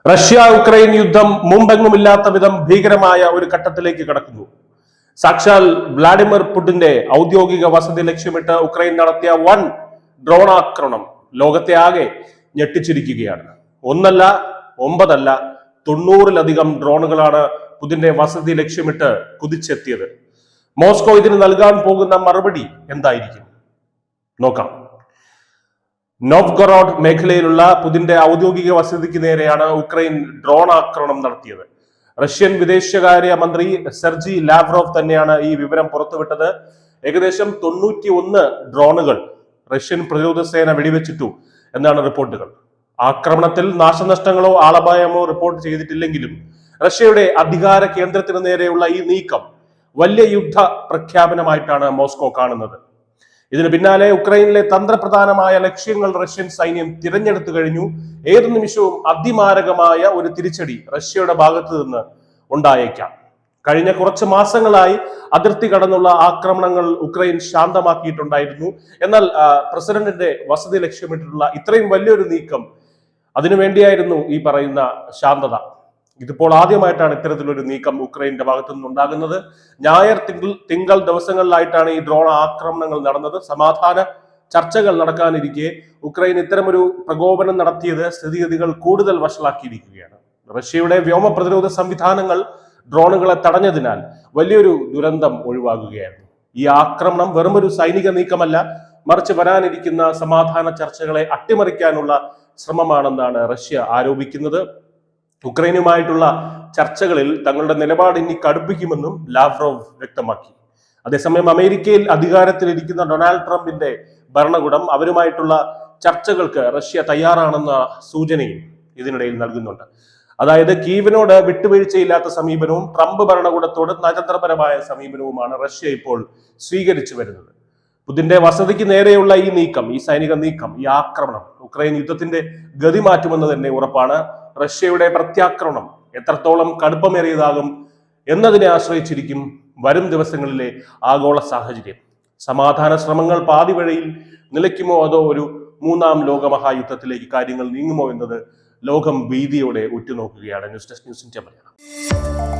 Russia Ukraine യുദ്ധം മുമ്പെങ്ങുമില്ലാത്ത വിധം ഭീകരമായ ഒരു ഘട്ടത്തിലേക്ക് കടക്കുന്നു. സാക്ഷാൽ വ്ളാഡിമിർ പുടിന്റെ ഔദ്യോഗിക വസതി ലക്ഷ്യമിട്ട് ഉക്രൈൻ നടത്തിയ വൻ ഡ്രോൺ ആക്രമണം ലോകത്തെ ആകെ ഞെട്ടിച്ചിരിക്കുകയാണ്. ഒന്നല്ല, 9 അല്ല, 90-ലധികം ഡ്രോണുകളാണ് പുടിന്റെ വസതി ലക്ഷ്യമിട്ട് കുതിച്ചെത്തിയത്. മോസ്കോ ഇതിന് നൽകാൻ പോകുന്ന മറുപടി എന്തായിരിക്കും? നോക്കാം. നോവ്ഗൊറോഡ് മേഖലയിലുള്ള പുടിന്റെ ഔദ്യോഗിക വസതിക്ക് നേരെയാണ് ഉക്രൈൻ ഡ്രോൺ ആക്രമണം നടത്തിയത്. റഷ്യൻ വിദേശകാര്യ മന്ത്രി സെർജി ലാവ്റോവ് തന്നെയാണ് ഈ വിവരം പുറത്തുവിട്ടത്. ഏകദേശം 91 ഡ്രോണുകൾ റഷ്യൻ പ്രതിരോധ സേന വെടിവെച്ചിട്ടു എന്നാണ് റിപ്പോർട്ടുകൾ. ആക്രമണത്തിൽ നാശനഷ്ടങ്ങളോ ആളപായമോ റിപ്പോർട്ട് ചെയ്തിട്ടില്ലെങ്കിലും റഷ്യയുടെ അധികാര കേന്ദ്രത്തിന് നേരെയുള്ള ഈ നീക്കം വലിയ യുദ്ധ പ്രഖ്യാപനമായിട്ടാണ് മോസ്കോ കാണുന്നത്. ഇതിന് പിന്നാലെ ഉക്രൈനിലെ തന്ത്രപ്രധാനമായ ലക്ഷ്യങ്ങൾ റഷ്യൻ സൈന്യം തിരഞ്ഞെടുത്തു കഴിഞ്ഞു. ഏതു നിമിഷവും അതിമാരകമായ ഒരു തിരിച്ചടി റഷ്യയുടെ ഭാഗത്ത് നിന്ന് ഉണ്ടായേക്കാം. കഴിഞ്ഞ കുറച്ച് മാസങ്ങളായി അതിർത്തി കടന്നുള്ള ആക്രമണങ്ങൾ ഉക്രൈൻ ശാന്തമാക്കിയിട്ടുണ്ടായിരുന്നു. എന്നാൽ പ്രസിഡന്റിന്റെ വസതി ലക്ഷ്യമിട്ടിട്ടുള്ള ഇത്രയും വലിയൊരു നീക്കം, അതിനുവേണ്ടിയായിരുന്നു ഈ പറയുന്ന ശാന്തത. ഇതിപ്പോൾ ആദ്യമായിട്ടാണ് ഇത്തരത്തിലൊരു നീക്കം ഉക്രൈന്റെ ഭാഗത്തു നിന്നുണ്ടാകുന്നത്. ഞായർ തിങ്കൾ ദിവസങ്ങളിലായിട്ടാണ് ഈ ഡ്രോൺ ആക്രമണങ്ങൾ നടന്നത്. സമാധാന ചർച്ചകൾ നടക്കാനിരിക്കെ ഉക്രൈൻ ഇത്തരമൊരു പ്രകോപനം നടത്തിയത് സ്ഥിതിഗതികൾ കൂടുതൽ വഷളാക്കിയിരിക്കുകയാണ്. റഷ്യയുടെ വ്യോമ പ്രതിരോധ സംവിധാനങ്ങൾ ഡ്രോണുകളെ തടഞ്ഞതിനാൽ വലിയൊരു ദുരന്തം ഒഴിവാകുകയായിരുന്നു. ഈ ആക്രമണം വെറുമൊരു സൈനിക നീക്കമല്ല, മറിച്ച് വരാനിരിക്കുന്ന സമാധാന ചർച്ചകളെ അട്ടിമറിക്കാനുള്ള ശ്രമമാണെന്നാണ് റഷ്യ ആരോപിക്കുന്നത്. ഉക്രൈനുമായിട്ടുള്ള ചർച്ചകളിൽ തങ്ങളുടെ നിലപാട് ഇനി കടുപ്പിക്കുമെന്നും ലാവ്റോവ് വ്യക്തമാക്കി. അതേസമയം അമേരിക്കയിൽ അധികാരത്തിലിരിക്കുന്ന ഡൊണാൾഡ് ട്രംപിന്റെ ഭരണകൂടം അവരുമായിട്ടുള്ള ചർച്ചകൾക്ക് റഷ്യ തയ്യാറാണെന്ന സൂചനയും ഇതിനിടയിൽ നൽകുന്നുണ്ട്. അതായത് കീവിനോട് വിട്ടുവീഴ്ചയില്ലാത്ത സമീപനവും ട്രംപ് ഭരണകൂടത്തോട് നയതന്ത്രപരമായ സമീപനവുമാണ് റഷ്യ ഇപ്പോൾ സ്വീകരിച്ചു വരുന്നത്. പുടിന്റെ വസതിക്ക് നേരെയുള്ള ഈ നീക്കം, ഈ സൈനിക നീക്കം, ഈ ആക്രമണം ഉക്രൈൻ യുദ്ധത്തിന്റെ ഗതി മാറ്റുമെന്ന് തന്നെ ഉറപ്പാണ്. റഷ്യയുടെ പ്രത്യാക്രമണം എത്രത്തോളം കടുപ്പമേറിയതാകും എന്നതിനെ ആശ്രയിച്ചിരിക്കും വരും ദിവസങ്ങളിലെ ആഗോള സാഹചര്യം. സമാധാന ശ്രമങ്ങൾ പാതിവഴിയിൽ നിലയ്ക്കുമോ അതോ ഒരു 3ാം ലോകമഹായുദ്ധത്തിലേക്ക് കാര്യങ്ങൾ നീങ്ങുമോ എന്നത് ലോകം ഭീതിയോടെ ഉറ്റുനോക്കുകയാണ്. News desk news India Malayalam.